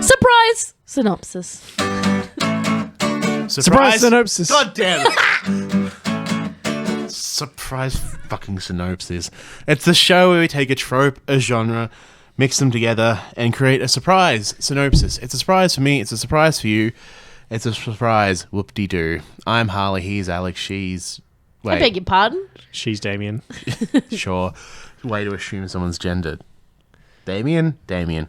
Surprise Synopsis. Surprise Synopsis. God damn it. Surprise fucking Synopsis. It's the show where we take a trope, a genre, mix them together, and create a surprise synopsis. It's a surprise for me. It's a surprise for you. It's a surprise. Whoop-de-doo. I'm Harley. He's Alex. She's... Wait. I beg your pardon? She's Damien. Sure. Way to assume someone's gender. Damien? Damien.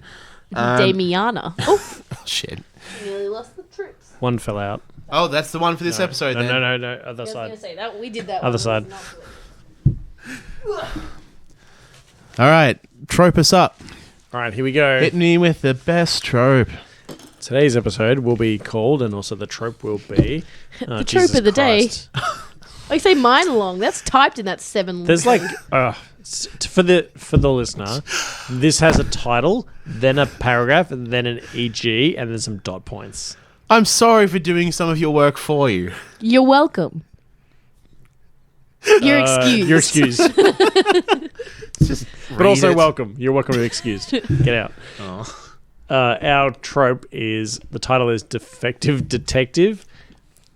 Damiana. Oh, Shit. nearly lost the troops. One fell out. Oh, that's the one for this episode then. No. Other I was going side. to say that we did that. Other one. side. All right. Trope us up. All right, here we go. Hit me with the best trope. Today's episode will be called, and also the trope will be... The trope of the day. I say mine along. That's typed in that 7. There's like... for the listener, this has a title, then a paragraph, and then an EG, and then some dot points. I'm sorry for doing some of your work for you. You're welcome. You're excused. You're excused. Just But also read it. welcome. You're welcome to be excused. Get out. Oh. Our trope is... The title is Defective Detective.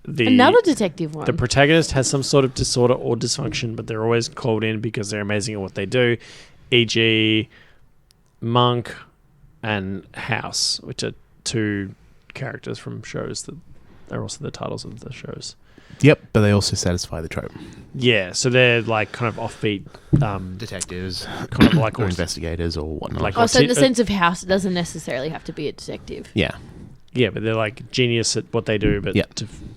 Another detective one. The protagonist has some sort of disorder or dysfunction, but they're always called in because they're amazing at what they do. E.g., Monk and House, which are two characters from shows that are also the titles of the shows. Yep, but they also satisfy the trope. Yeah, so they're like kind of offbeat, Detectives, kind of like or investigators or whatnot. Like- so in the sense of house, it doesn't necessarily have to be a detective. yeah. yeah, but they're like genius at what they do, but Yeah.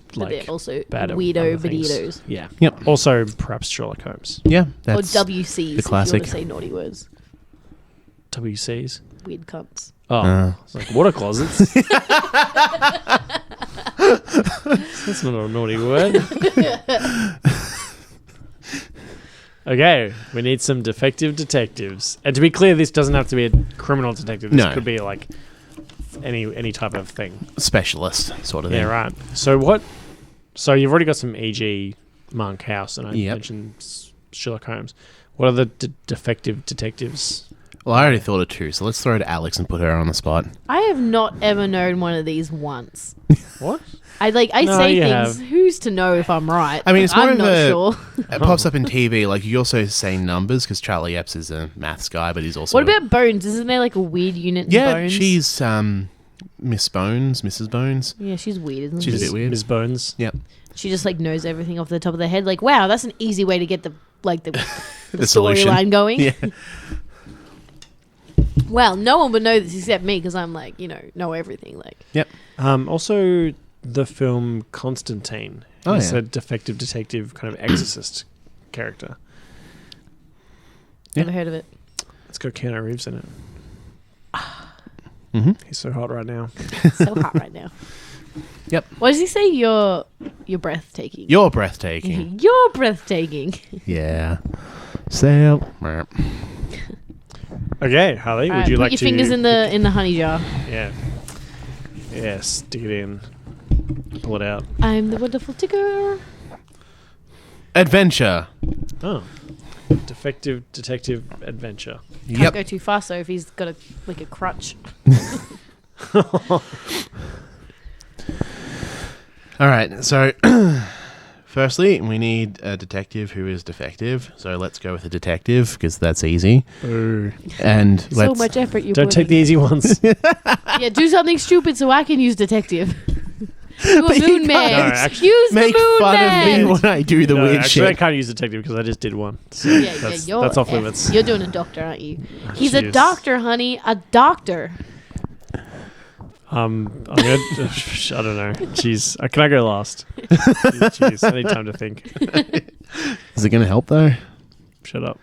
But like they're also bad at weirdo other things. bonitoes. Yeah. Yep. Also, perhaps Sherlock Holmes. Yeah, Or that's WCs, the if classic. you want to say naughty words. WCs. Weird cunts. Oh, it's like water closets. That's not a naughty word. Okay, we need some defective detectives. And to be clear, this doesn't have to be a criminal detective. This No. could be like any type of thing. specialist sort of thing. Yeah, right. So what? So you've already got some E.G. Monk House, and I Yep. mentioned Sherlock Holmes. What are the defective detectives? Well, I already thought of two, so let's throw to Alex and put her on the spot. I have not ever known one of these once. What? I No, say you things. have. Who's to know if I'm right? I mean, it's more I'm of not a- sure. It pops up in TV. Like, you also say numbers, because Charlie Epps is a maths guy, but he's also... What about Bones? Isn't there like a weird unit in Yeah, Bones? she's Miss Bones, Mrs. Bones. Yeah, she's weird, isn't She's a she? bit weird. Ms. Bones. Yep. She just like knows everything off the top of their head. Like, wow, that's an easy way to get the The solution. storyline going. Yeah. Well, no one would know this except me because I'm like, know everything. Like, Yep. Also, the film Constantine. Oh, He's yeah. a defective detective, kind of exorcist character. Yeah. never heard of it. It's got Keanu Reeves in it. Mm-hmm. He's so hot right now. So hot right now. Yep. What does he say? You're breathtaking. You're breathtaking. You're breathtaking. Yeah. Sail. Okay, Harley, All would right, you put like your to... fingers in the honey jar. Yeah. Yeah, stick it in. Pull it out. I'm the wonderful ticker. Adventure. Oh. Defective detective adventure. Can't go too fast though if he's got a crutch. All right, so firstly, we need a detective who is defective. So let's go with a detective because that's easy. Ooh. And So let's much effort you Don't put take the in. easy ones. Yeah, do something stupid so I can use detective. Do a But you moon can't. man. No, actually- Use make the moon fun man. of me when I do the No, weird actually, I shit. can't use detective because I just did one. So Yeah, that's, you're that's off F. limits. You're doing a doctor, aren't you? He's a Jeez. doctor, honey. A doctor. I'm gonna. I don't know. Jeez, can I go last? Jeez, I need time to think. Is it going to help though? Shut up.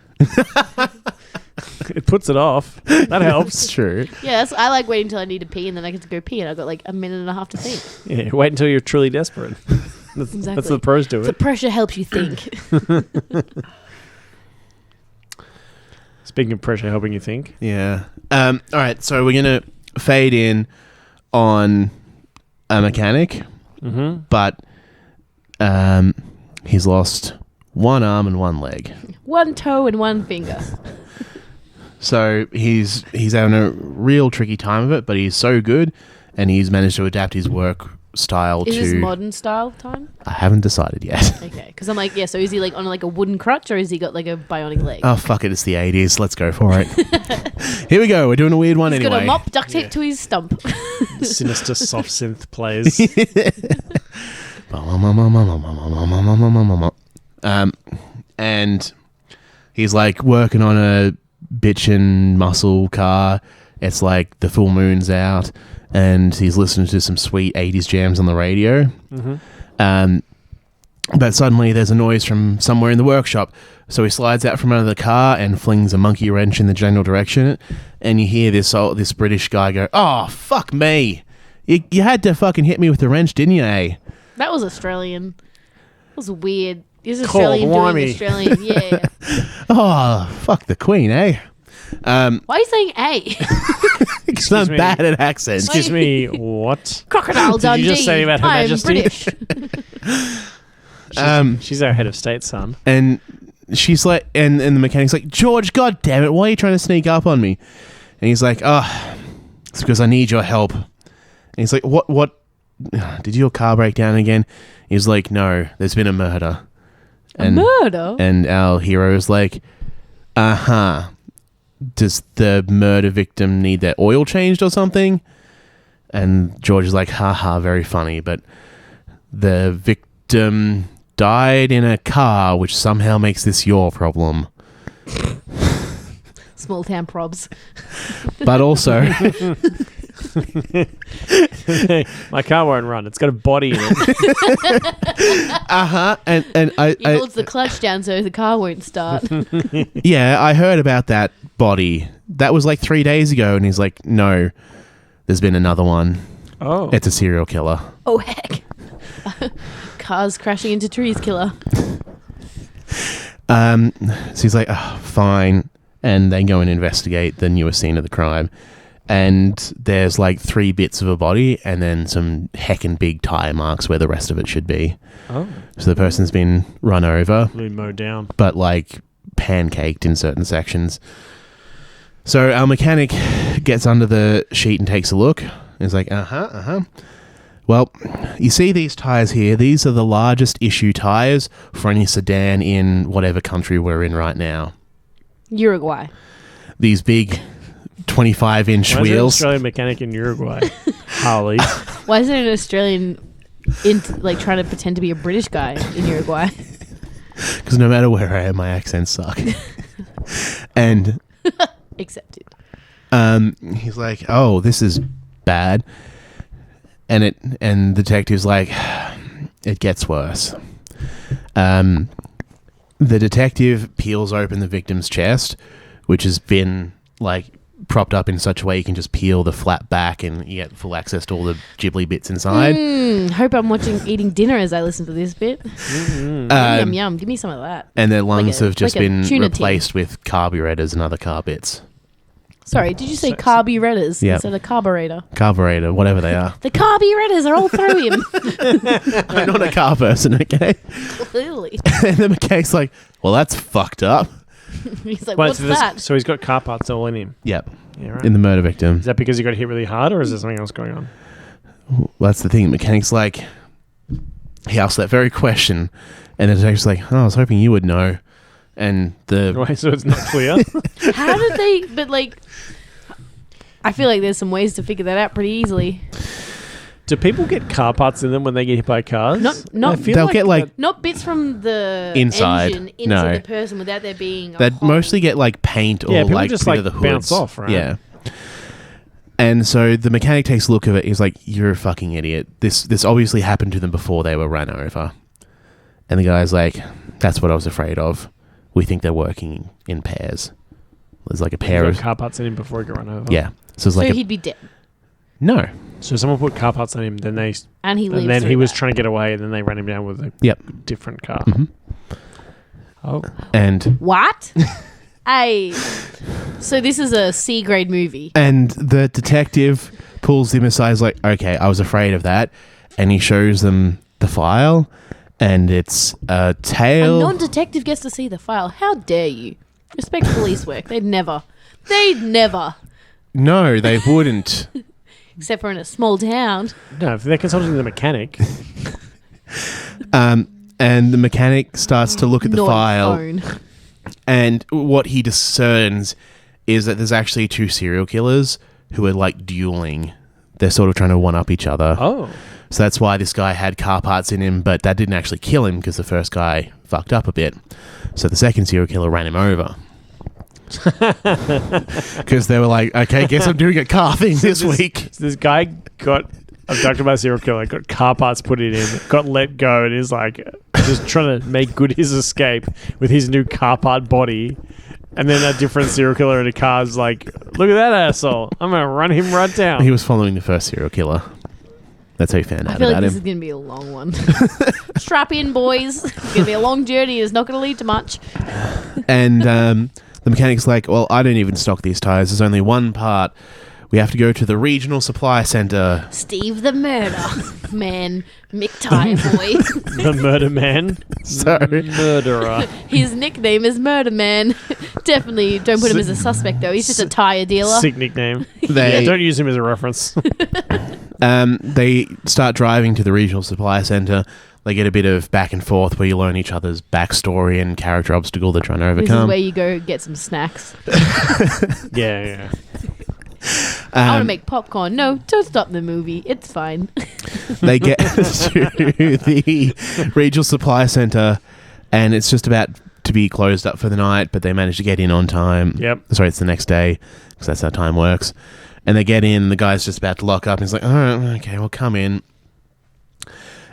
It puts it off. That helps. It's true. Yeah, I like waiting until I need to pee and then I get to go pee and I've got like a minute and a half to think. Yeah, wait until you're truly desperate. That's Exactly. the pros to The it. pressure helps you think. Speaking of pressure helping you think. Yeah. All right, so we're going to fade in on a mechanic, but he's lost one arm and one leg. One toe and one finger. So he's having a real tricky time of it, but he's so good, and he's managed to adapt his work style Is to. this modern style time? I haven't decided yet. Okay, because I'm like, yeah. So is he like on like a wooden crutch, or has he got like a bionic leg? Oh fuck it! It's the 80s. Let's go for it. Here we go. We're doing a weird one He's anyway. got a mop duct tape to his stump. Sinister soft synth plays. And he's like working on a bitchin' muscle car. It's like the full moon's out, and he's listening to some sweet 80s jams on the radio. But suddenly there's a noise from somewhere in the workshop. So he slides out from under the car and flings a monkey wrench in the general direction. And you hear this British guy go, "Oh, fuck me. You had to fucking hit me with the wrench, didn't you, eh?" That was Australian. That was weird. Is Cool, Australian doing blimey. Australian? Yeah. Oh, fuck the Queen, eh? Why are you saying A? Because I'm me. bad at accents. Excuse me, what? Crocodile Did Dundee. you just say about Her I'm Majesty? British. She's our head of state, son. And she's like, and the mechanic's like, "George, god damn it, why are you trying to sneak up on me?" And he's like, "Oh, it's because I need your help." And he's like, What, did your car break down again?" He's like, "No, there's been a murder." A murder? And our hero is like, "Does the murder victim need their oil changed or something?" And George is like, "Haha, very funny, but the victim died in a car, which somehow makes this your problem." Small town probs. But also, My car won't run. It's got a body in it. and I He holds the clutch down so the car won't start. yeah, I heard about that body. That was like 3 days ago, and he's like, "No, there's been another one. Oh. It's a serial killer." Oh, heck. Cars crashing into trees killer. So he's like, "Oh, fine," and they go and investigate the newest scene of the crime. And there's like 3 bits of a body and then some heckin' big tire marks where the rest of it should be. Oh. So the person's been run over, Mowed down. but like pancaked in certain sections. So our mechanic gets under the sheet and takes a look. He's like, "Well, you see these tires here? These are the largest issue tires for any sedan in whatever country we're in right now. Uruguay. These big 25-inch Why is there an wheels." Australian mechanic in Uruguay? Harley. Why is there an Australian like trying to pretend to be a British guy in Uruguay? Because no matter where I am, my accents suck. And Accepted. he's like, "Oh, this is bad." And the detective's like, "It gets worse." The detective peels open the victim's chest, which has been like propped up in such a way you can just peel the flat back and you get full access to all the ghibli bits inside. Hope I'm eating dinner as I listen to this bit. Yum, yum. Give me some of that. And their lungs Like a- have just like a been tuna tin. replaced with carburetors and other car bits. Sorry, did you say carburetors Yeah. instead of carburetor? Carburetor, whatever they are. The carburetors are all through him. I'm not a car person, okay? Clearly. And the mechanic's like, "Well, that's fucked up." He's like, Wait, what's so, that? so he's got car parts all in him. Yep. Yeah, right. In the murder victim. Is that because he got hit really hard, or is there something else going on? Well, that's the thing. The mechanic's like, he asked that very question, and the detective's like, "Oh, I was hoping you would know." And the Wait, so it's not clear? How did they... But, like... I feel like there's some ways to figure that out pretty easily. Do people get car parts in them when they get hit by cars? Not- I feel they'll get like Not bits from the Inside, engine into no. the person without there being a they'd hole. mostly get like paint or Yeah, people like just, bit like, of the hoods. bounce off, right? Yeah. And so the mechanic takes a look at it. He's like, "You're a fucking idiot. This obviously happened to them before they were run over." And the guy's like, "That's what I was afraid of. We think they're working in pairs. There's like a pair He's of got car parts in him before he got run over. yeah. So it's So like he'd be dead. no. So someone put car parts on him, then they And he lives and then through he was that. trying to get away, and then they ran him down with a Yep. different car. Mhm. Oh, And What? Hey. So this is a C-grade movie. the detective pulls him aside. He's like, "Okay, I was afraid of that," and he shows them the file, and it's a A tale. non-detective gets to see the file. How dare you? Respect police work. They'd never. They'd never. No, they wouldn't. Except for in a small town. No, if they're consulting the mechanic. And the mechanic starts to look at the Not file, phone. and what he discerns is that there's actually 2 serial killers who are like dueling. They're sort of trying to one-up each other. Oh. So that's why this guy had car parts in him, but that didn't actually kill him because the first guy fucked up a bit. So the second serial killer ran him over. Because they were like, okay, guess I'm doing a car thing this week. So this guy got abducted by a serial killer, got car parts put in him, got let go, and is like just trying to make good his escape with his new car part body. And then a different serial killer in a car is like, look at that asshole. I'm going to run him right down. He was following the first serial killer. That's how he found out I feel like about this him. is going to be a long one. Strap in, boys. It's going to be a long journey. It's not going to lead to much. And the mechanic's like, well, I don't even stock these tires. There's only one part. We have to go to the regional supply center. Steve the murder man, Mick Tire Boy. The murder man. So Murderer. His nickname is Murder Man. Definitely don't put him as a suspect, though. He's just a tire dealer. Sick nickname. they Don't use him as a reference. they start driving to the regional supply center. They get a bit of back and forth where you learn each other's backstory and character obstacle they're trying to This is overcome. where you go get some snacks. Yeah. I want to make popcorn. No, don't stop the movie. It's fine. They get to the regional supply center, and it's just about to be closed up for the night, but they manage to get in on time. Yep. Sorry, it's the next day, because that's how time works. And they get in, the guy's just about to lock up, and he's like, oh, okay, well, come in.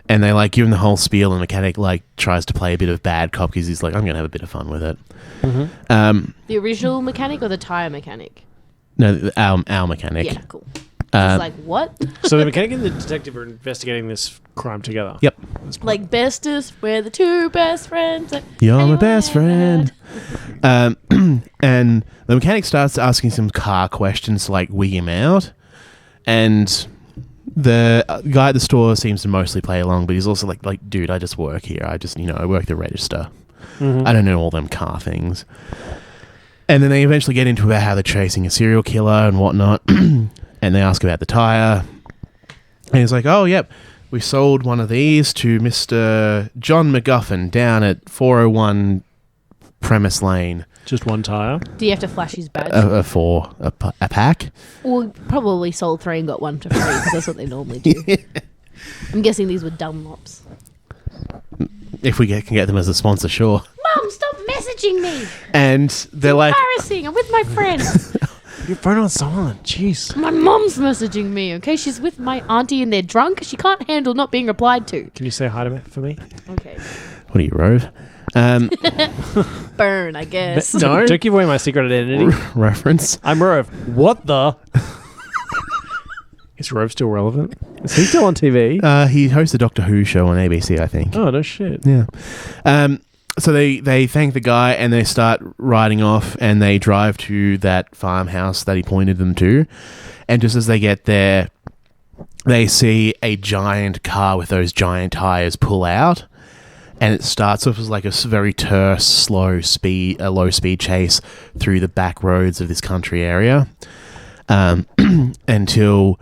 And they, like, give him the whole spiel, and the mechanic, like, tries to play a bit of bad cop, because he's like, I'm going to have a bit of fun with it. Mm-hmm. The original mechanic or the tire mechanic? No, our mechanic. Yeah, cool. It's like, what? So the mechanic and the detective are investigating this crime together. Yep. Like bestest, we're the 2 best friends. You're my anyone best friend. had. And the mechanic starts asking some car questions to, like, wig him out. And the guy at the store seems to mostly play along, but he's also like, dude, I just work here. I work the register. Mm-hmm. I don't know all them car things. And then they eventually get into about how they're chasing a serial killer and whatnot. And they ask about the tire. And he's like, oh, yep, we sold one of these to Mr. John McGuffin down at 401 Premise Lane. Just one tire. Do you have to flash his badge? A pack? Or probably sold 3 and got 1 for free, because that's what they normally do. I'm guessing these were Dunlops. If we can get them as a sponsor, sure. Mum, stop messaging me! And they're like, Embarrassing, I'm with my friends. Your phone on silent. Jeez. My mum's messaging me, okay? She's with my auntie and they're drunk. She can't handle not being replied to. Can you say hi to me for me? Okay. what are you, Rove? Burn, I guess. Don't give away my secret identity. Reference. I'm Rove. What the? Is Rove still relevant? Is he still on TV? He hosts a Doctor Who show on ABC, I think. Oh, no shit. Yeah. So they thank the guy and they start riding off and they drive to that farmhouse that he pointed them to. And just as they get there, they see a giant car with those giant tires pull out. And it starts off as like a very terse, low speed chase through the back roads of this country area. Until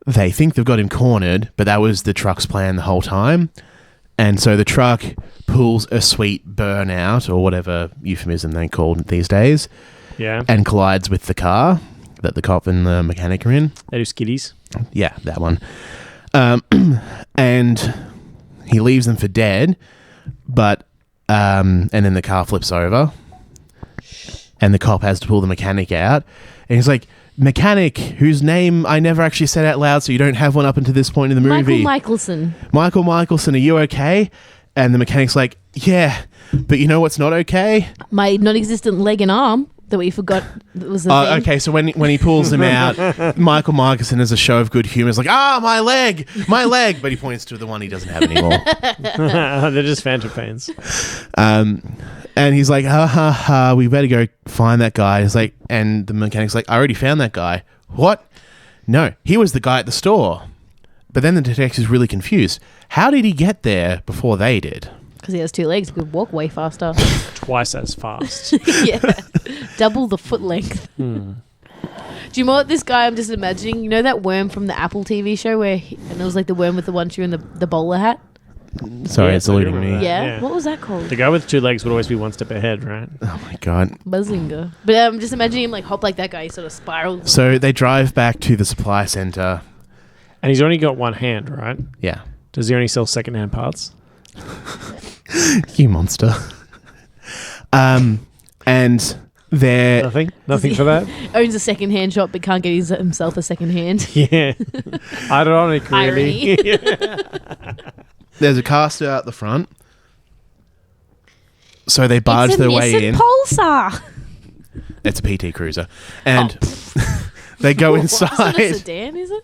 they think they've got him cornered, but that was the truck's plan the whole time. And so the truck pulls a sweet burnout, or whatever euphemism they call it these days, Yeah. and collides with the car that the cop and the mechanic are in. They do skiddies. Yeah, that one. And he leaves them for dead, but and then the car flips over, and the cop has to pull the mechanic out, and he's like, mechanic, whose name I never actually said out loud, so you don't have one up until this point in the movie. Michael Michelson. Michael Michelson, are you okay? And the mechanic's like, yeah, but you know what's not okay? My non-existent leg and arm that we forgot was a thing. Okay, so when he pulls them out, Michael Michelson, as a show of good humour, is like, my leg, but he points to the one he doesn't have anymore. They're just Phantom fans. And he's like, we better go find that guy. He's like, and the mechanic's like, I already found that guy. What? No, he was the guy at the store. But then the detective's really confused. How did he get there before they did? Because he has 2 legs. He could walk way faster. Twice as fast. Yeah. Double the foot length. Do you know what this guy I'm just imagining? You know that worm from the Apple TV show and it was like the worm with the one shoe and the bowler hat? Sorry, Yeah, it's I do eluding remember me. that. Yeah. Yeah. What was that called? The guy with 2 legs would always be one step ahead, right? Oh my god. Bazinga. But I'm just imagining him like hop like that guy. He sort of spirals. So they drive back to the supply center. And he's only got one hand, right? Yeah. Does he only sell second-hand parts? You monster. And they're Nothing for that. Owns a second-hand shop but can't get himself a second-hand. Yeah, ironic, really. there's a car still out the front. So they barge their way in. Pulsar. It's a PT Cruiser. And they go It's not a inside. sedan, is it?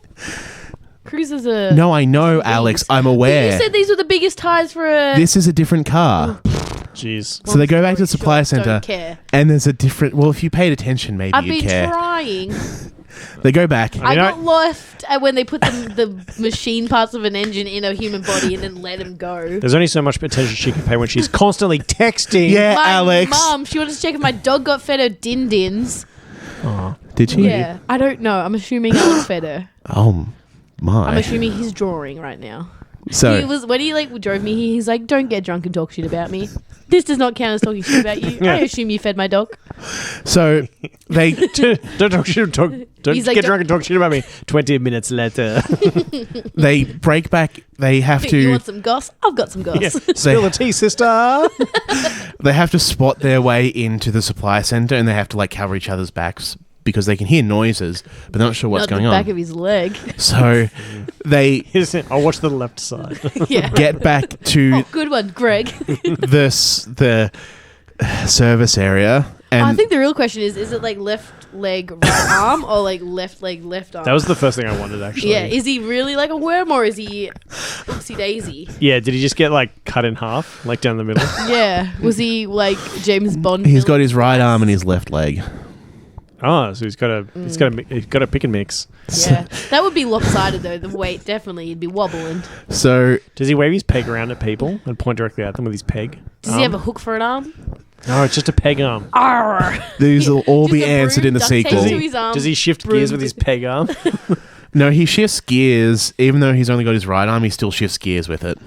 Cruiser's a... No, I know, Alex. I'm You aware. said these were the biggest tires for a... This is a different car. Jeez. So they go back to the supply Don't center. care. And there's a different... Well, if you paid attention, maybe I've you'd been care. trying. They go back. I mean, got lost when they put the machine parts of an engine in a human body and then let him go. There's only so much attention she can pay when she's constantly texting. Yeah, My Alex. mum, she wanted to check if my dog got fed her din-dins. Oh. Did she? Yeah, I don't know. I'm assuming Alex fed her. Oh, my. I'm assuming he's drawing right now. So... He was when he like drove me here. He's like, "Don't get drunk and talk shit about me. This does not count as talking shit about you. Yeah. I assume you fed my dog." So they Don't talk shit. Don't He's like, get drunk and talk shit about me. 20 minutes later. they break back. They have You to want some goss? I've got some goss. Yeah. Spill the tea, sister. they have to spot their way into the supply center, and they have to like cover each other's backs because they can hear noises, but they're not sure what's Not going the back on. of his leg. So they I'll watch the left side. Yeah. get back to Oh, good one, Greg. the service area, and I think the real question is it like left leg, right arm, or like left leg, left arm? That was the first thing I wondered, actually. Yeah, is he really like a worm or is he oopsie daisy? Yeah, did he just get like cut in half, like down the middle? Yeah, was he like James Bond? he's got his right arm and his left leg. Oh, so he's got a pick and mix. Yeah, that would be lopsided though. The weight definitely, he'd be wobbling. So Does he wave his peg around at people and point directly at them with his peg? Does he have a hook for an arm? No, it's just a peg arm. Arr! these will all Just be a answered broom in the duct taped sequel. to his arm, Does he shift broom gears with his peg arm? No, he shifts gears. Even though he's only got his right arm, he still shifts gears with it.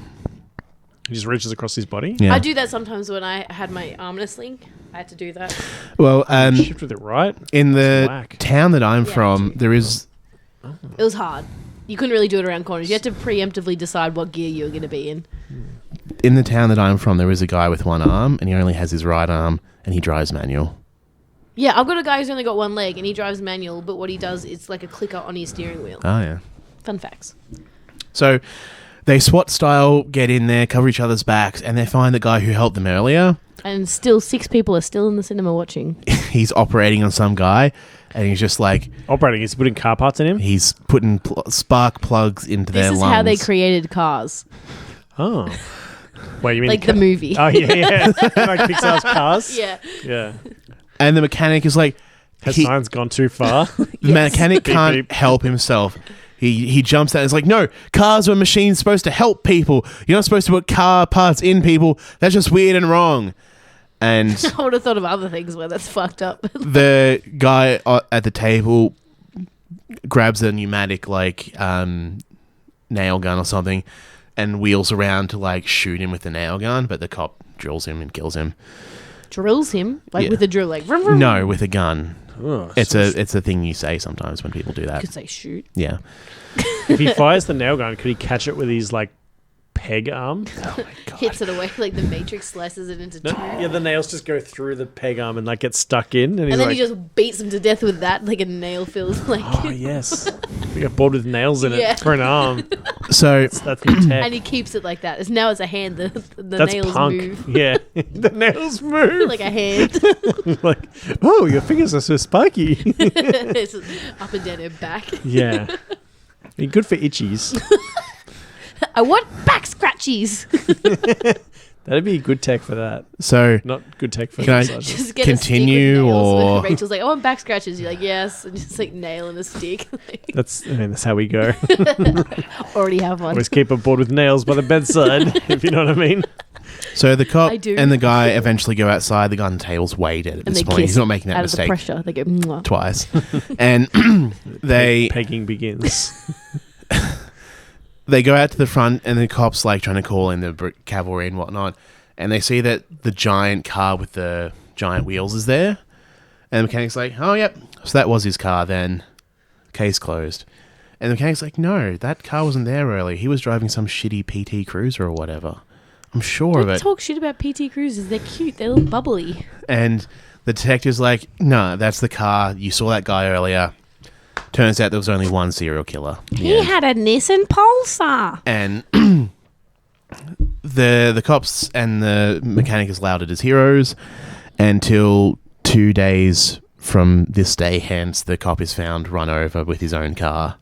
He just reaches across his body? Yeah. I do that sometimes when I had my arm in a sling. I had to do that. Well, Shift with it, right? in the whack. town that I'm Yeah, from, there is It was hard. You couldn't really do it around corners. You had to preemptively decide what gear you were going to be in. in the town that I'm from, there is a guy with one arm, and he only has his right arm, and he drives manual. Yeah, I've got a guy who's only got one leg and he drives manual, but what he does is like a clicker on his steering wheel. Oh yeah. Fun facts. So they SWAT style get in there, cover each other's backs, and they find the guy who helped them earlier. And still 6 people are still in the cinema watching. He's operating on some guy, and he's just like Operating. He's putting car parts in him? he's putting spark plugs into This their is lungs. how they created Cars. Oh. Wait, you mean Like the movie. Oh, yeah. Like Pixar's Cars? Yeah. Yeah. And the mechanic is like, Has he- science gone too far? the Yes. mechanic Beep, can't beep. help himself. He jumps out and is like, no, cars were machines supposed to help people. You're not supposed to put car parts in people. That's just weird and wrong. And I would have thought of other things where that's fucked up. the guy at the table grabs a pneumatic like nail gun or something and wheels around to like shoot him with the nail gun, but the cop drills him and kills him. Drills him? Like Yeah. with a drill, like vroom, vroom. No, with a gun. Oh, It's a thing you say sometimes when people do that. Could say shoot. Yeah. If he fires the nail gun, could he catch it with his like peg arm? Oh my god. Hits it away like the Matrix slices it into No, two. yeah, the nails just go through the peg arm and like get stuck in, and he's And then like, he just beats him to death with that, like a nail filled like. "Oh yes, we got bored with nails in Yeah. it for an arm." So That's the tech. And he keeps it like that. It's now as a hand. The That's nails punk. move Yeah, the nails move. like a hand. like, oh, your fingers are so spiky. It's up and down her back. Yeah, good for itchies. I want back scratchies. That'd be good tech for that. so Not good tech for Can I- massages. Just get Continue a stick with nails or- where Rachel's like, I want back scratches. You're like, yes, and just like nail and a stick. That's how we go. Already have one. Always keep a board with nails by the bedside, if you know what I mean. So the cop I do. and the guy eventually go outside. The guy on the table's way dead at And this they point. kiss He's not making that out of the mistake pressure. They go, mwah. twice. And they Pegging begins. they go out to the front, and the cops like trying to call in the cavalry and whatnot. And they see that the giant car with the giant wheels is there. And the mechanic's like, oh, yep. So that was his car then. Case closed. And the mechanic's like, no, that car wasn't there earlier. He was driving some shitty PT Cruiser or whatever. I'm sure of Don't it. talk shit about PT Cruisers. They're cute. They're a little bubbly. And the detective's like, no, that's the car. You saw that guy earlier. Turns out there was only one serial killer. He had a Nissan Pulsar. And the cops and the mechanic is lauded as heroes until 2 days from this day. Hence, the cop is found run over with his own car.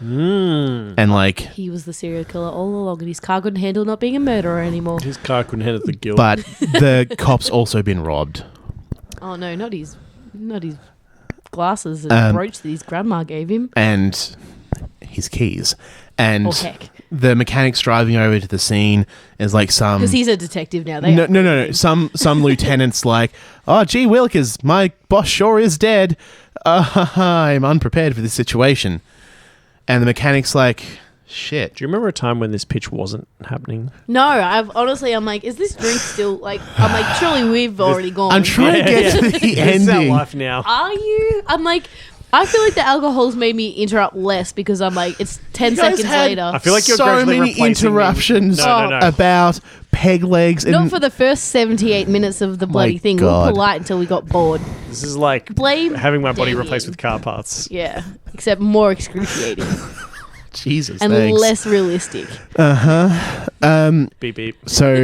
And like, He was the serial killer all along, and his car couldn't handle not being a murderer anymore. His car couldn't handle the guilt. but the cop's also been robbed. Oh no, not his glasses and brooch that his grandma gave him. And his keys. And Oh heck, the mechanic's driving over to the scene is like some... because he's a detective now. No. Some lieutenant's like, oh, gee willikers, my boss sure is dead. I'm unprepared for this situation. And the mechanic's like, shit. Do you remember a time when this pitch wasn't happening? No, I'm like, is this drink still like? I'm like, surely we've already gone. I'm trying to get to the This is our ending. life now. Are you? I'm like, I feel like the alcohol's made me interrupt less because I'm like, it's 10 You guys seconds had later. I feel like you're so gradually many replacing me. interruptions No. about peg legs. And Not for the first 78 minutes of the bloody thing. We God. were polite until we got bored. This is like Blame having my body Damien. replaced with car parts. Yeah, except more excruciating Jesus, and thanks. less realistic. Beep beep. So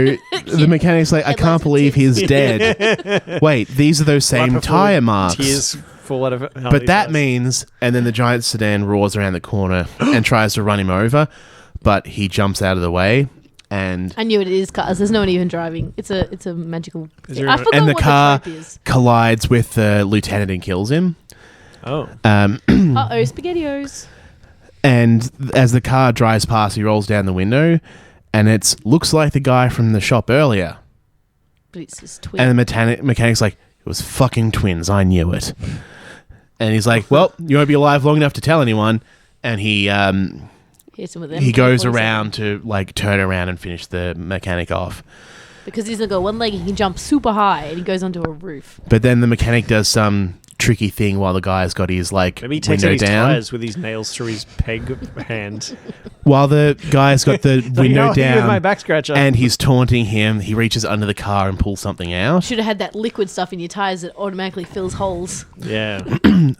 the mechanic's like, I Headlights can't and believe tits. he's dead. Wait, these are those same Wipe tire before marks. Tears fall out of it. But that means, and then the giant sedan roars around the corner and tries to run him over, but he jumps out of the way, and I knew it is cars. There's no one even driving. It's a magical. there I a- forgot and the what car the trope is. collides with the lieutenant and kills him. Oh. SpaghettiOs. And as the car drives past, he rolls down the window, and it looks like the guy from the shop earlier. But it's his twin. And the mechanic's like, it was fucking twins. I knew it. And he's like, well, you won't be alive long enough to tell anyone. And he Hits him with them he goes poison. around to like turn around and finish the mechanic off. Because he's got one leg, he can jump super high, and he goes onto a roof. But then the mechanic does some tricky thing while the guy's got his like Maybe he takes out window his down. tires with his nails through his peg hand. While the guy's got the Like, window I'll hit you with my down back scratcher. and he's taunting him, he reaches under the car and pulls something out. Should have had that liquid stuff in your tires that automatically fills holes. Yeah.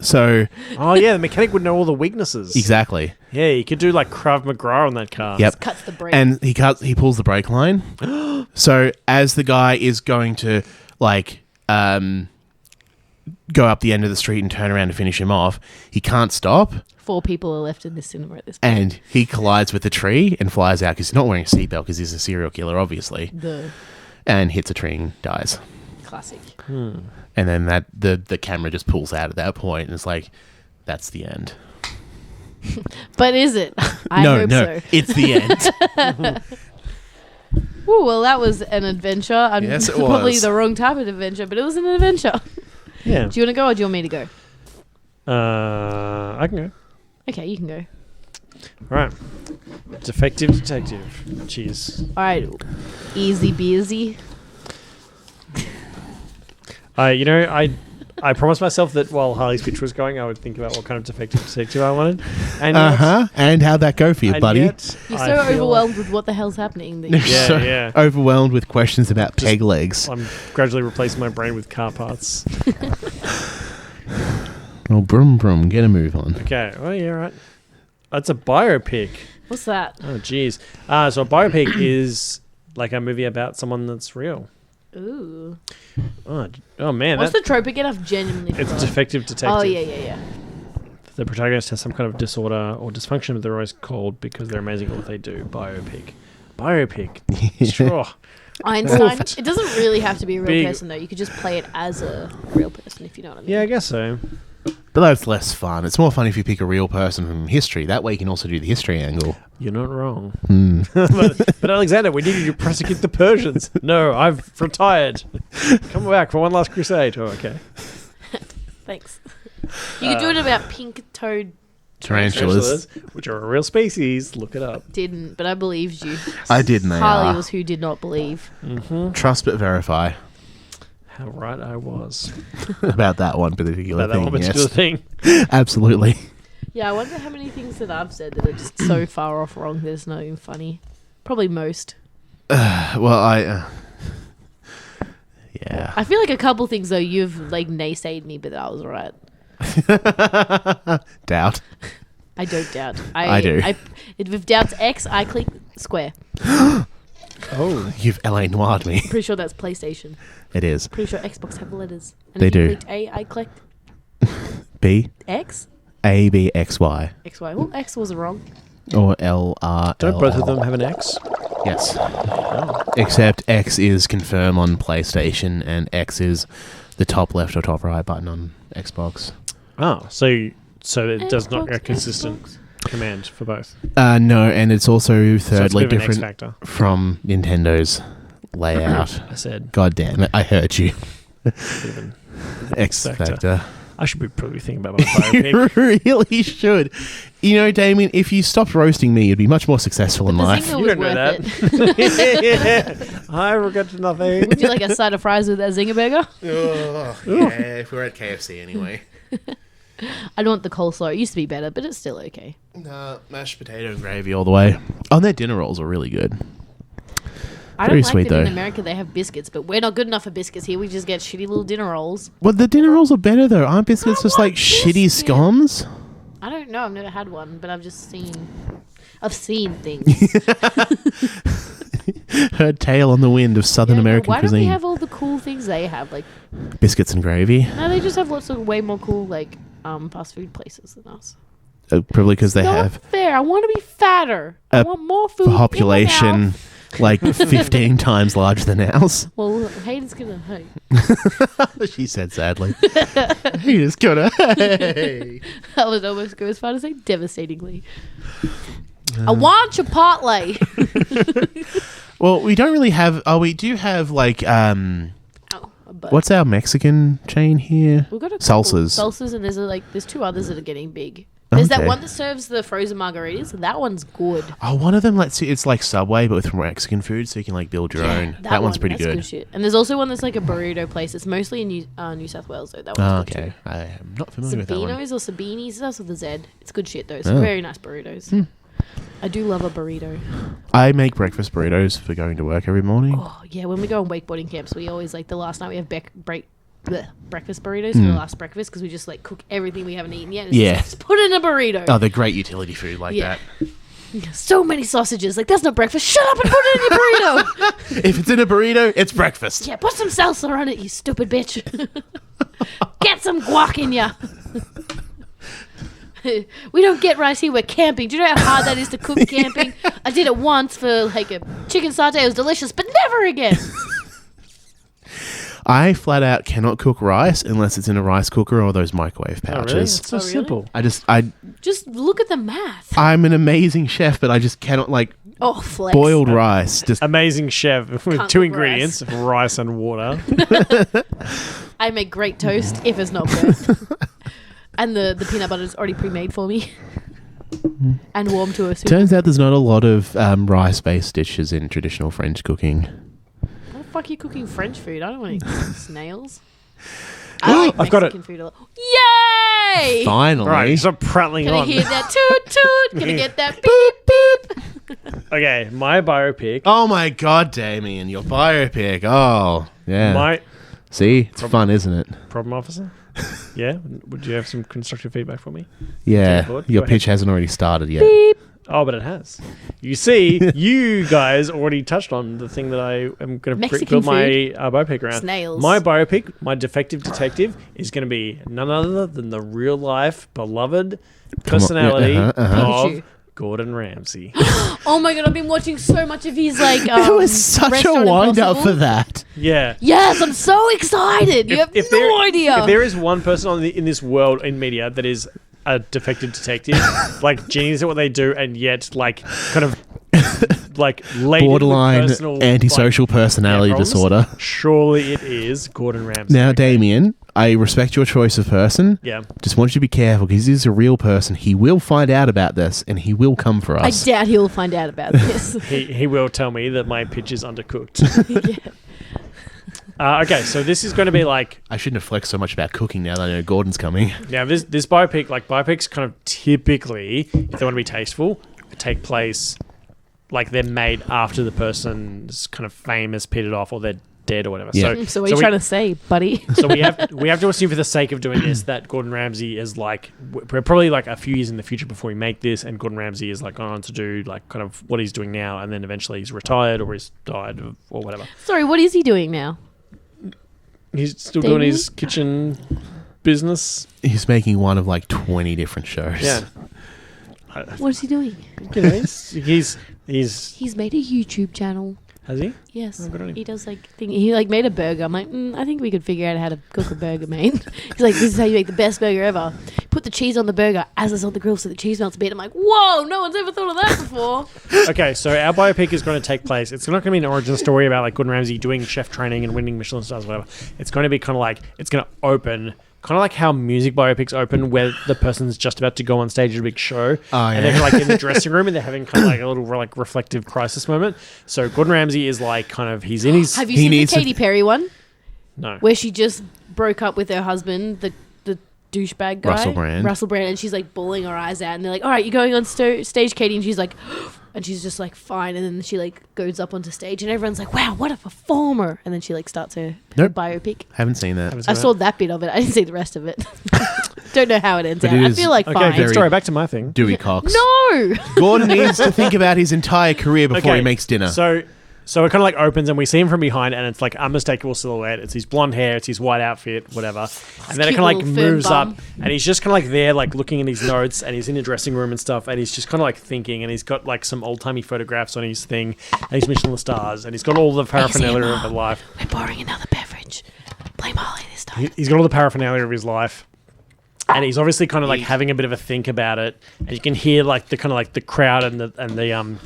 So Oh yeah, the mechanic would know all the weaknesses. exactly. Yeah, you could do like Krav Maga on that car. Yep. Cuts the brake. And he pulls the brake line. So as the guy is going to like go up the end of the street and turn around to finish him off, he can't stop. 4 people are left in this cinema at this point. And he collides with a tree and flies out because he's not wearing a seatbelt because he's a serial killer, obviously. The And hits a tree and dies. classic. And then the camera just pulls out at that point and it's like, that's the end. But is it? I hope so. It's the end. Ooh, well, that was an adventure. Yes, it Probably was. the wrong type of adventure, but it was an adventure. Yeah. Do you want to go or do you want me to go? I can go. Okay, you can go. All right. Defective Detective. Cheers. All right. Easy beersy. I promised myself that while Harley's pitch was going, I would think about what kind of defective detective I wanted. And yet, And how'd that go for you, and buddy? yet You're I so feel overwhelmed with what the hell's happening. That you You're so yeah. overwhelmed with questions about peg legs. I'm gradually replacing my brain with car parts. Oh, brum brum, get a move on. Okay. Oh, yeah, right. That's a biopic. What's that? Oh, jeez. So a biopic is like a movie about someone that's real. Ooh. Oh man. What's the trope again? I've genuinely It's forgotten. Defective Detective. Oh, yeah. The protagonist has some kind of disorder or dysfunction, but they're always called because they're amazing at what they do. Biopic. Sure. Einstein. It doesn't really have to be a real Big- person, though. You could just play it as a real person, if you know what I mean. Yeah, I guess so. But that's less fun. It's more fun if you pick a real person from history. That way you can also do the history angle. You're not wrong. but Alexander, we need you to prosecute the Persians. No, I've retired. Come back for one last crusade. Oh, okay. Thanks. You could do it about pink-toed Tarantulas. Which are a real species. Look it up. Didn't, but I believed you. I did, and they Harley are. was who did not believe. Mm-hmm. Trust but verify. How right I was. About that one particular About that thing. one particular thing. Absolutely. Yeah, I wonder how many things that I've said that are just so far off wrong that it's not even funny. Probably most. Well, yeah. I feel like a couple things, though, you've, like, naysayed me, but I was right. Doubt. I don't doubt. I do. If doubt's X, I click square. Oh. You've L.A. noired me. Pretty sure that's PlayStation. It is. Pretty sure Xbox have letters. And They if you do. clicked A, I clicked B. X? A, B, X, Y. X, Y. Well, X was wrong. Or L, R, Don't L. both of them have an X? Yes. Except X is confirm on PlayStation and X is the top left or top right button on Xbox. Oh, so it does not Xbox, get a consistent Xbox. command for both. No, and it's also So it's a thirdly bit of an X different factor. from Nintendo's layout. I said God damn it, I heard you. bit of an X factor. I should be probably thinking about my biopic. You really should. You know, Damien, if you stopped roasting me, you'd be much more successful in The life. zinger You was don't know worth that. I regret nothing. Would you like a side of fries with that zinger burger? Yeah, if we're at KFC anyway. I don't want the coleslaw. It used to be better, but it's still okay. No, mashed potato and gravy all the way. Oh, their dinner rolls are really good. I Very don't like sweet, that in though. America they have biscuits, but we're not good enough for biscuits here. We just get shitty little dinner rolls. Well, the dinner rolls are better, though. Aren't biscuits just like shitty biscuit. scones? I don't know. I've never had one, but I've seen things. Heard tale on the wind of Southern Yeah, American why don't cuisine. we have all the cool things they have? Like, Biscuits and gravy. no, they just have lots of way more cool like fast food places than us. Probably because they Not have fair. I want to be fatter. I a want more food. in my population mouth. like 15 times larger than ours. Well, haters gonna hate. She said sadly. He is gonna hey. I would almost go as far to say devastatingly. I want Chipotle. Well, we don't really have. Oh, we do have like But what's our Mexican chain here? we've got a couple. Salsas. Salsas, and there's two others that are getting big. There's that Okay. one that serves the frozen margaritas. That one's good. Oh, one of them lets you. It's like Subway, but with Mexican food, so you can like build your own. That one's one, pretty that's good. shit. And there's also one that's like a burrito place. It's mostly in New South Wales though. That one's Oh, good okay. too. I am not familiar with that one. Sabinos or Sabinis, that's with the Z. It's good shit though. Some Oh. very nice burritos. I do love a burrito. I make breakfast burritos for going to work every morning. Oh yeah, when we go on wakeboarding camps, we always like the last night we have breakfast burritos for the last breakfast because we just like cook everything we haven't eaten yet. And Yeah. just put it in a burrito. Oh, they're great utility food like Yeah. that. So many sausages. Like that's not breakfast. Shut up and put it in your burrito. If it's in a burrito, it's breakfast. Yeah, put some salsa on it, you stupid bitch. Get some guac in ya. We don't get rice here. We're camping. Do you know how hard that is to cook camping? I did it once for like a chicken satay. It was delicious, but never again. I flat out cannot cook rice unless it's in a rice cooker or those microwave Oh, really? pouches. It's so Oh, really? simple. Just look at the math. I'm an amazing chef, but I just cannot like Oh, flex. boiled rice. Just Amazing chef with Can't two cook ingredients, rice and water. I make great toast if it's not burnt. And the peanut butter is already pre-made for me. And warm to a soup. turns out there's not a lot of rice-based dishes in traditional French cooking. How the fuck are you cooking French food? I don't want to eat snails. I like I've got Mexican it. food a lot. Yay! Finally. Right, stop prattling Can I on. hear that toot toot? Can I get that beep beep? Okay, my biopic. Oh my god, Damien, your biopic. Oh, yeah. My See? It's fun, isn't it? problem officer. Yeah, would you have some constructive feedback for me? Yeah. Board, Your go pitch hasn't already started yet. Oh, but it has. You see, you guys already touched on the thing that I am going to Mexican build my biopic around. Snails. My biopic, my Defective Detective, is going to be none other than the real life beloved personality Uh-huh. of You. Gordon Ramsay. Oh my god, I've been watching so much of his like. It was such a Restaurant wind up Impossible. for that. Yeah. Yes, I'm so excited. You have no idea. If there is one person in this world in media that is a defective detective, like genius at what they do, and yet like kind of like Borderline antisocial personality disorder. Surely it is Gordon Ramsay. Now, Damien, I respect your choice of person. Yeah. Just want you to be careful because he's a real person. He will find out about this and he will come for I us. doubt he'll find out about this. He will tell me that my pitch is undercooked. Yeah. Okay, so this is going to be like... I shouldn't have flexed so much about cooking now that I know Gordon's coming. Yeah, this biopic, like biopics kind of typically, if they want to be tasteful, take place... like they're made after the person's kind of fame has petered off or they're dead or whatever. Yeah. So what are you trying to say, buddy? So we have to assume for the sake of doing this that Gordon Ramsay is like we're probably like a few years in the future before we make this, and Gordon Ramsay is like gone on to do like kind of what he's doing now, and then eventually he's retired or he's died or whatever. Sorry, what is he doing now? He's still Damien? doing his kitchen business. He's making one of like 20 different shows. Yeah. What is he doing? You know, he's He's made a YouTube channel. has he? Yes, Oh, good on him. he does he like made a burger. I'm like, I think we could figure out how to cook a burger, mate. He's like, this is how you make the best burger ever. Put the cheese on the burger as it's on the grill, so the cheese melts a bit. I'm like, whoa, no one's ever thought of that before. Okay, so our biopic is going to take place. It's not going to be an origin story about like Gordon Ramsay doing chef training and winning Michelin stars, whatever. It's going to be kind of like it's going to open. Kind of like how music biopics open, where the person's just about to go on stage at a big show, and they're like in the dressing room, and they're having kind of like a little like reflective crisis moment. So Gordon Ramsay is like kind of he's in his. Have you seen the Katy Perry one? No. Where she just broke up with her husband, the douchebag guy, Russell Brand, and she's like bawling her eyes out, and they're like, "All right, you're going on stage, Katie," and she's like, and she's just like, "Fine," and then she like goes up onto stage, and everyone's like, "Wow, what a performer!" And then she like starts her biopic. Haven't seen that. I saw that bit of it. I didn't see the rest of it. Don't know how it ends But out. it I is- feel like Okay, fine. good story. Back to my thing. Dewey Cox. No. Gordon needs to think about his entire career before he makes dinner. So it kind of like opens and we see him from behind and it's like unmistakable silhouette. It's his blonde hair, it's his white outfit, whatever. And then it kind of like cute little moves firm up and he's just kind of like there, like looking in his notes and he's in the dressing room and stuff and he's just kind of like thinking and he's got like some old timey photographs on his thing and he's Michelin stars and he's got all the paraphernalia of his life. We're pouring another beverage. Blame Harley this time. He's got all the paraphernalia of his life. And he's obviously kind of like having a bit of a think about it. And you can hear like the kind of like the crowd and the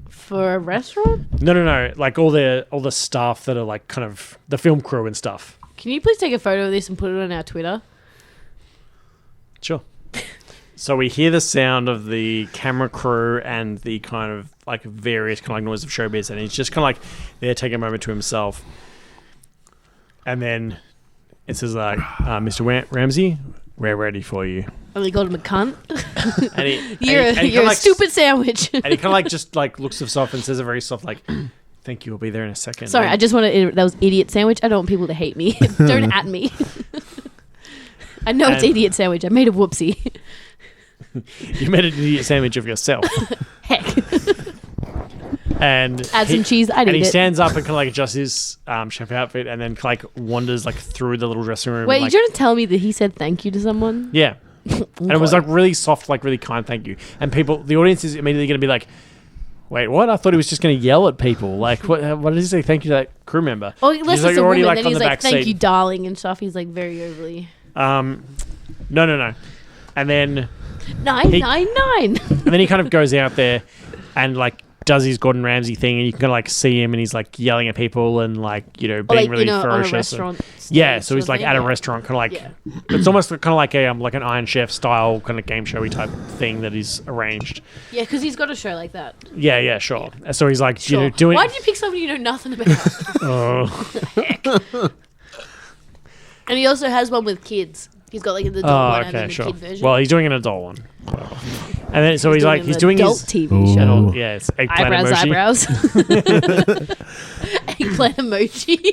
For a restaurant? No. Like all the staff that are like kind of the film crew and stuff. Can you please take a photo of this and put it on our Twitter? Sure. So we hear the sound of the camera crew and the kind of like various kind of like noise of showbiz, and he's just kind of like there taking a moment to himself. And then it says like, Mr. Ramsay, we're ready for you. And we called him a cunt. And You're a stupid sandwich. And he kind of like just like looks himself and says a very soft like, thank you, I'll be there in a second. Sorry, And I just want to. That was idiot sandwich. I don't want people to hate me. Don't at me. I know it's And- idiot sandwich. I made a whoopsie. you made an idiot sandwich of yourself. Heck. And Add some cheese. I'd and eat he it. stands up and kind of like adjusts his chef outfit and then like wanders like through the little dressing room. Wait, and, like, you're trying to tell me that he said thank you to someone? yeah. And it was like really soft, like really kind thank you. And the audience is immediately going to be like, wait, what? I thought he was just going to yell at people. Like, what did he say? Thank you to that crew member. Oh, unless like, it's a you're already, woman, like, then on he's the like, back thank seat. you, darling, and stuff. He's like very overly. No. And then 999. and then he kind of goes out there and like does his Gordon Ramsay thing, and you can kind of like see him, and he's like yelling at people and like being like, really on a ferocious. restaurant. Yeah, stage so he's sort like of at a thing. restaurant, kind of like Yeah. it's almost kind of like an Iron Chef style kind of game showy type thing that is arranged. Yeah, because he's got a show like that. Yeah, sure. So he's like, Sure. you know, doing. Why did you pick somebody you know nothing about? Oh, And he also has one with kids. He's got like the adult one and then the kid version. Well, he's doing an adult one. And then so he's doing adult his TV show. yeah, it's eggplant Eyebrows. Eggplant emoji.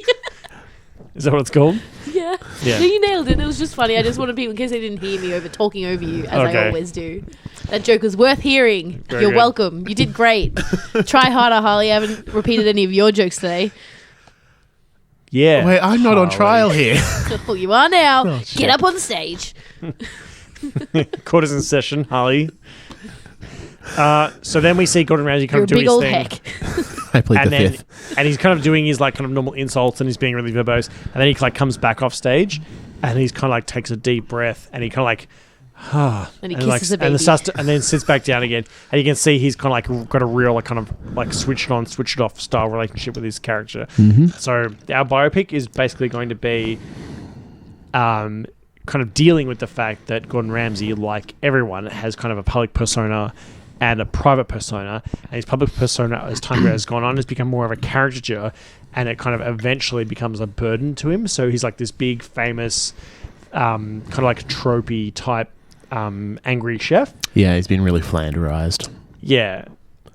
Is that what it's called? Yeah. Yeah. No, you nailed it. It was just funny. I just wanted people, in case they didn't hear me talking over you, as I Okay. always do. That joke was worth hearing. Very You're good. welcome. You did great. Try harder, Harley. I haven't repeated any of your jokes today. Yeah. Wait, I'm not on Harley. trial here. Well, you are now. Oh, shit. Get up on stage. Quarters in session, Harley. So then we see Gordon Ramsay kind You're of a do big his old thing. heck. I played And the then, fifth. and he's kind of doing his like kind of normal insults, and he's being really verbose. And then he like comes back off stage, and he's kind of like takes a deep breath, and he kind of like, And he and kisses like, the baby. and then sits back down again. And you can see he's kind of like got a real like kind of like switch it on, switch it off style relationship with his character. So our biopic is basically going to be, kind of dealing with the fact that Gordon Ramsay, like everyone, has kind of a public persona and a private persona, and his public persona, as time has gone on, has become more of a caricature, and it kind of eventually becomes a burden to him. So he's like this big, famous, kind of like tropey type, angry chef. Yeah, he's been really flanderized. Yeah.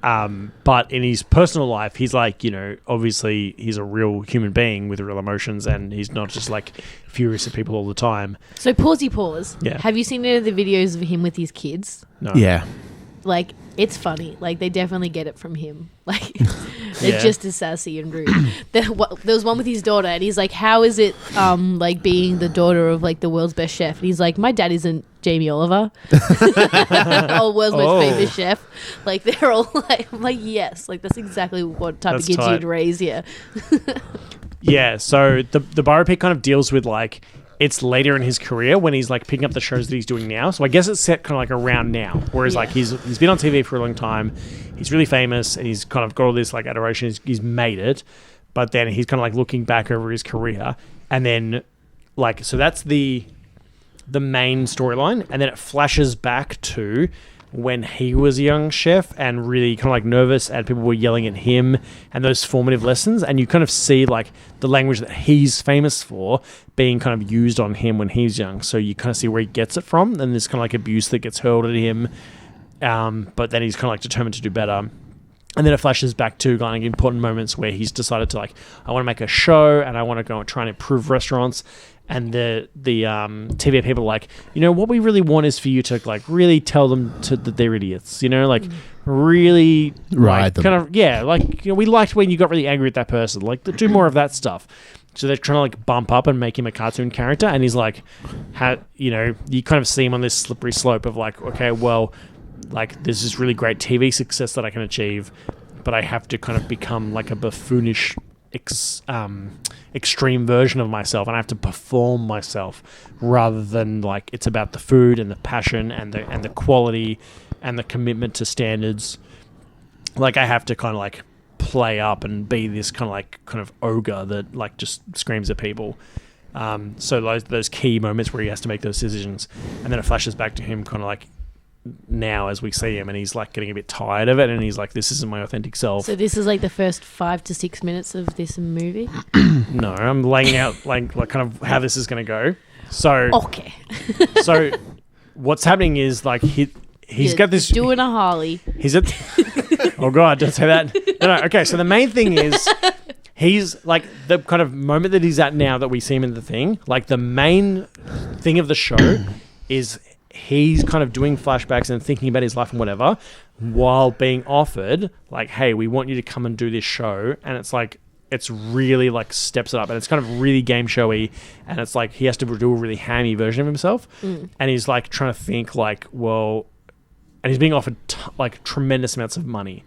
But in his personal life, he's like, you know, obviously he's a real human being with real emotions, and he's not just like furious at people all the time. So pause. Yeah. Have you seen any of the videos of him with his kids? No. Yeah. Like, it's funny. Like, they definitely get it from him. Like, they're Yeah. just as sassy and rude. There was one with his daughter, and he's like, how is it, like, being the daughter of, like, the world's best chef? And he's like, my dad isn't Jamie Oliver. Or world's most famous chef. Like, they're all like, I'm like, yes. Like, that's exactly what type That's of kids tight. you'd raise here. Yeah, so the biopic kind of deals with like it's later in his career when he's like picking up the shows that he's doing now. So I guess it's set kind of like around now, whereas like he's been on TV for a long time, he's really famous, and he's kind of got all this like adoration. He's made it, but then he's kind of like looking back over his career, and then like so that's the main storyline, and then it flashes back to when he was a young chef and really kind of like nervous, and people were yelling at him, and those formative lessons, and you kind of see like the language that he's famous for being kind of used on him when he's young. So you kind of see where he gets it from, and there's kind of like abuse that gets hurled at him, but then he's kind of like determined to do better. And then it flashes back to like important moments where he's decided to like, I want to make a show, and I want to go and try and improve restaurants. And the TV people are like, you know, what we really want is for you to like really tell them that they're idiots, you know, like really Ride like, them. kind of, yeah, like, you know, we liked when you got really angry at that person, like do more of that stuff. So they're trying to like bump up and make him a cartoon character, and he's like, you know, you kind of see him on this slippery slope of like, okay, well, like there's this really great TV success that I can achieve, but I have to kind of become like a buffoonish extreme version of myself, and I have to perform myself rather than like it's about the food and the passion and the quality and the commitment to standards. Like I have to kind of like play up and be this kind of ogre that like just screams at people. So those key moments where he has to make those decisions, and then it flashes back to him kind of like now as we see him, and he's like getting a bit tired of it, and he's like, this isn't my authentic self. So this is like the first 5 to 6 minutes of this movie? No, I'm laying out like kind of how this is going to go. So Okay. so what's happening is like he's got this doing a Harley. he's at oh god, don't say that. No, okay, so the main thing is he's like the kind of moment that he's at now that we see him in the thing, like the main thing of the show is he's kind of doing flashbacks and thinking about his life and whatever, while being offered like, hey, we want you to come and do this show. And it's like, it's really like steps it up, and it's kind of really game showy, and it's like he has to do a really hammy version of himself. And he's like trying to think like, well, and he's being offered like tremendous amounts of money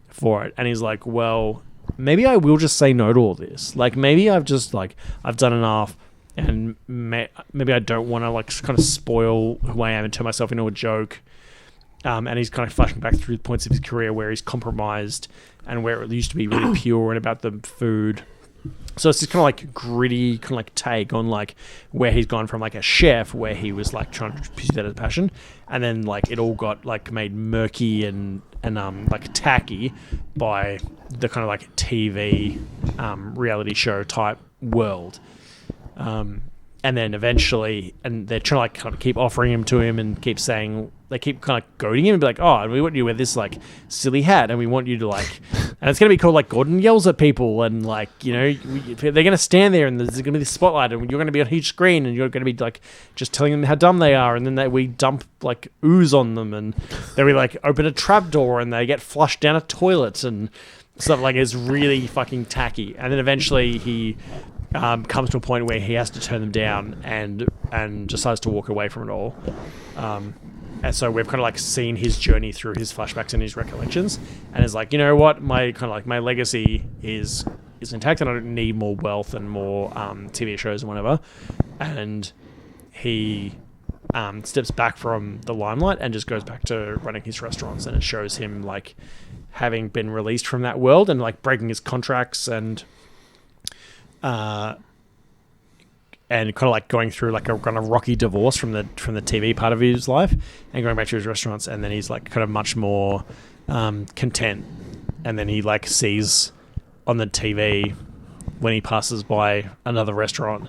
for it, and he's like, well, maybe I will just say no to all this. Like maybe I've done enough, and maybe I don't want to like kind of spoil who I am and turn myself into a joke. And he's kind of flashing back through the points of his career where he's compromised and where it used to be really pure and about the food. So it's this kind of like gritty kind of like take on like where he's gone from like a chef where he was like trying to pursue that as a passion, and then like it all got like made murky and like tacky by the kind of like TV reality show type world. And then eventually, and they're trying to like kind of keep offering him to him and keep saying, they keep kind of goading him and be like, oh, and we want you to wear this like silly hat, and we want you to like, and it's going to be called like Gordon yells at people, and like, you know, they're going to stand there and there's going to be the spotlight, and you're going to be on a huge screen, and you're going to be like just telling them how dumb they are, and then we dump like ooze on them, and then we like open a trap door and they get flushed down a toilet and stuff. Like it's really fucking tacky. And then eventually he comes to a point where he has to turn them down and decides to walk away from it all. And so we've kind of like seen his journey through his flashbacks and his recollections, and is like, you know what, my legacy is intact, and I don't need more wealth and more TV shows and whatever. And he steps back from the limelight and just goes back to running his restaurants, and it shows him like having been released from that world and like breaking his contracts and kind of like going through like a kind of rocky divorce from the TV part of his life and going back to his restaurants, and then he's like kind of much more content. And then he like sees on the TV when he passes by another restaurant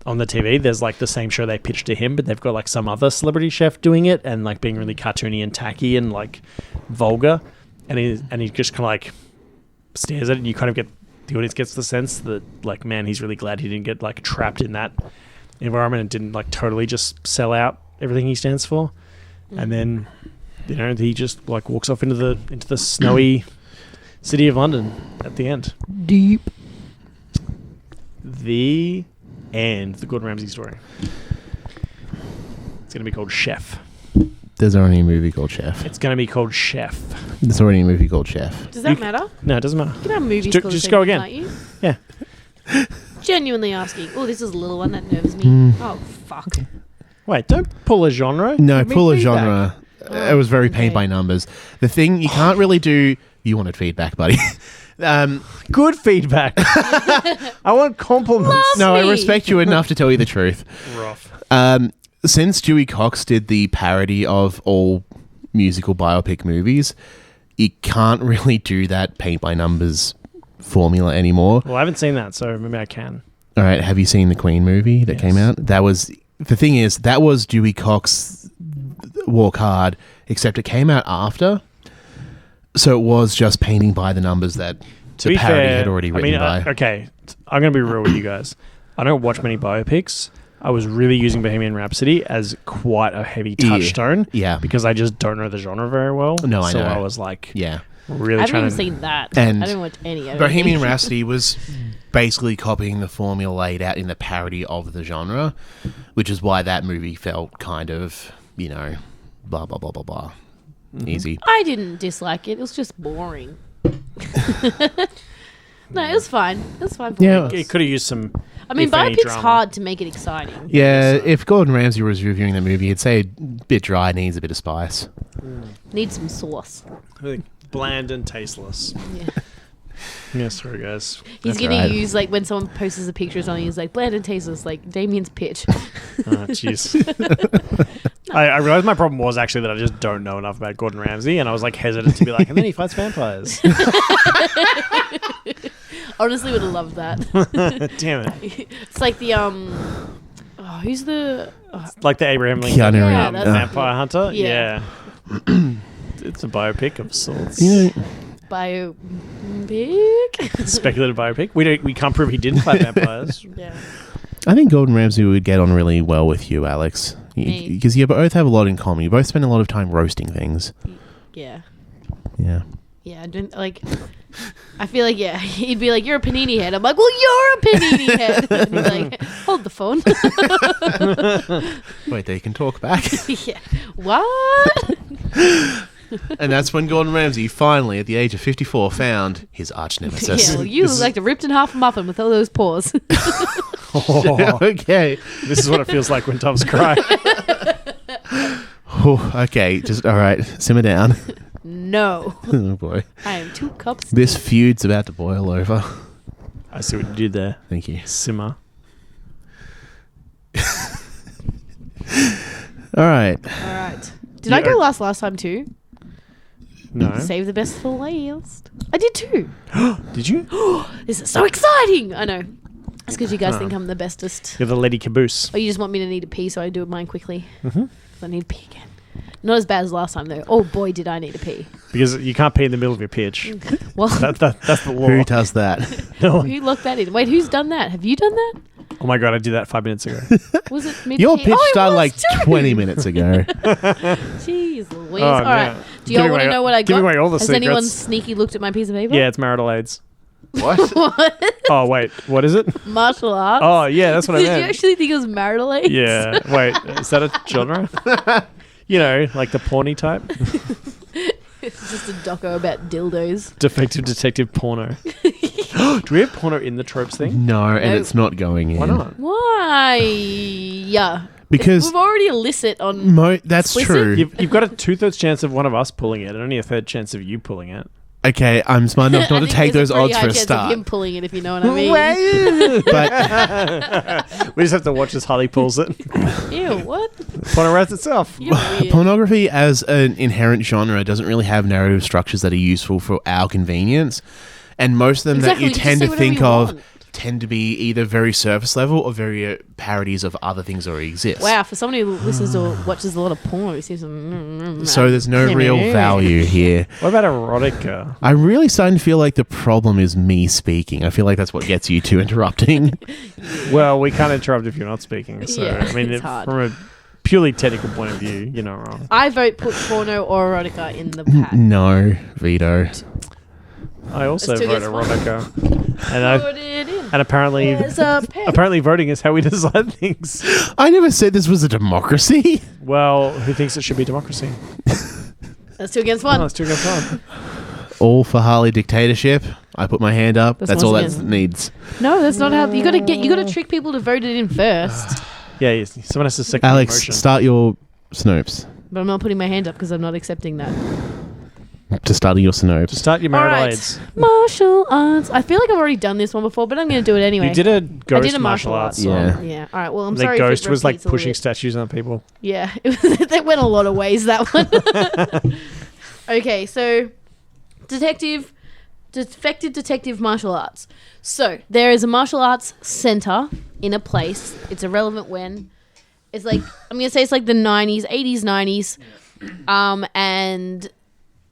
on the TV, there's like the same show they pitched to him, but they've got like some other celebrity chef doing it and like being really cartoony and tacky and like vulgar, and he just kind of like stares at it, and you kind of get, the audience gets the sense that like, man, he's really glad he didn't get like trapped in that environment and didn't like totally just sell out everything he stands for. And then, you know, he just like walks off into the snowy city of London at the end. Deep. The end. The Gordon Ramsay story. It's going to be called Chef. There's already a movie called Chef. It's going to be called Chef. There's already a movie called Chef. Does that matter? No, it doesn't matter. You can have movies called Just go again. can't you? Yeah. Genuinely asking. Oh, this is a little one that nerves me. Oh, fuck. Wait, don't pull a genre. No, Give me pull a feedback. genre. It was very paint by numbers. The thing you can't really do. You wanted feedback, buddy. Good feedback. I want compliments. No, I me. respect you enough to tell you the truth. Rough. Since Dewey Cox did the parody of all musical biopic movies, you can't really do that paint by numbers formula anymore. Well, I haven't seen that, so maybe I can. All right, have you seen the Queen movie that came out? That was the thing is that was Dewey Cox Walk Hard, except it came out after, so it was just painting by the numbers that the parody had already written by. Okay, I'm going to be real with you guys. I don't watch many biopics. I was really using Bohemian Rhapsody as quite a heavy touchstone. Yeah. Because I just don't know the genre very well. No, I know. So I was like, Yeah. really I trying haven't to... even seen that. And I didn't watch any of it. Bohemian Rhapsody was basically copying the formula laid out in the parody of the genre, which is why that movie felt kind of, you know, blah, blah, blah, blah, blah. Easy. I didn't dislike it. It was just boring. No, it was fine. It was fine for Yeah. me. It could have used some... I mean, if any, biopic's drama. hard to make it exciting. Yeah, if Gordon Ramsay was reviewing the movie, he'd say a bit dry, needs a bit of spice. Needs some sauce. I think bland and tasteless. Yeah. Yeah, sorry, guys. He's That's going right. to use, like, when someone posts the pictures on it, he's like, bland and tasteless, like Damien's pitch. Oh, jeez. I realized my problem was actually that I just don't know enough about Gordon Ramsay, and I was like hesitant to be like, and then he fights vampires. Honestly, would have loved that. Damn it. It's like the, who's the... Like the Abraham Lincoln Keanu Yeah, Reeves. that's- vampire hunter? Yeah. Yeah. It's a biopic of sorts. You know, biopic? Speculative biopic. We can't prove he didn't fight vampires. Yeah. I think Gordon Ramsay would get on really well with you, Alex. Me. Because you both have a lot in common. You both spend a lot of time roasting things. Yeah. Yeah. Yeah, I didn't, like... I feel like, yeah, he'd be like, you're a panini head. I'm like, well, you're a panini head. And he's like, hold the phone. Wait, they can talk back. Yeah. What? And that's when Gordon Ramsay finally, at the age of 54, found his arch nemesis. Yeah, well, you look like a ripped in half muffin with all those paws. Okay. This is what it feels like when Tom's crying. Oh, okay, just all right. Simmer down. No. Oh boy, I am 2 cups. this feud's about to boil over. I see what you did there. Thank you. Simmer. All right. All right. Did I go last time too? No. Save the best for last. I did too. Did you? This is so exciting. I know. It's because you guys think I'm the bestest. You're the lady caboose. Or you just want me to need a pee, so I do mine quickly. Mm-hmm. I need a pee again. Not as bad as last time though. Oh boy, did I need a pee. Because you can't pee in the middle of your pitch. Well, That's the law. Who does that? No one. who locked that in? Wait, who's done that? Have you done that? Oh my god, I did that 5 minutes ago. Was it mid Your pitch started like too. 20 minutes ago. Jeez Louise. Oh, All no. right. Do y'all Giving want to away- know what I got? giving away all the Has anyone secrets. sneaky looked at my piece of paper? Yeah, it's marital aids. What? What? Oh, wait. What is it? Martial arts? Oh, yeah, that's what I Did meant. you actually think it was marital aids? Yeah. Wait, is that a genre? You know, like the porny type? It's just a doco about dildos. Defective Detective porno. Do we have porno in the tropes thing? No, and Nope. it's not going in. Why not? Why? Yeah. Because We've already illicit on... that's Explicit? true. You've got a 2/3 chance of one of us pulling it and only a third chance of you pulling it. Okay, I'm smart enough not I to think take there's those pretty odds high for a chance of start. him pulling it, if you know what I mean. But We just have to watch as Harley pulls it. Ew, what? Porno writes itself. You're weird. pornography as an inherent genre doesn't really have narrative structures that are useful for our convenience. And most of them Exactly, that you just tend say to whatever think you of want. tend to be either very surface level or very parodies of other things that already exist. Wow, for somebody who listens or watches a lot of porn, it seems... So there's no real value here. What about erotica? I'm really starting to feel like the problem is me speaking. I feel like that's what gets you to interrupting. Well, we can't interrupt if you're not speaking. So, Yeah, I mean, it's hard. from a purely technical point of view, you're not wrong. I vote put porno or erotica in the pack. No, veto. I also That's two vote against erotica. And Put it in. apparently... There's a pen. Apparently voting is how we decide things. I never said this was a democracy. Well, who thinks it should be democracy? That's 2 against Oh, 1. it's 2 against 1. All for Harley dictatorship. I put my hand up. That's That's all once that again. needs. No, that's not how... You gotta trick people to vote it in first. Yeah, yes, someone has to second the Alex, motion. start your Snopes. But I'm not putting my hand up because I'm not accepting that. To start your To Snopes. start your marital Alright. aids. Martial arts. I feel like I've already done this one before, but I'm going to do it anyway. You did a I ghost did a martial arts song. Yeah. Yeah. All right. Well, I'm The sorry. if it ghost was like repeats a little pushing bit. statues on people. Yeah. That went a lot of ways, that one. Okay. So, Defective Detective martial arts. So, there is a martial arts center in a place. It's irrelevant when. It's like, I'm going to say it's like the 90s, 80s, 90s. And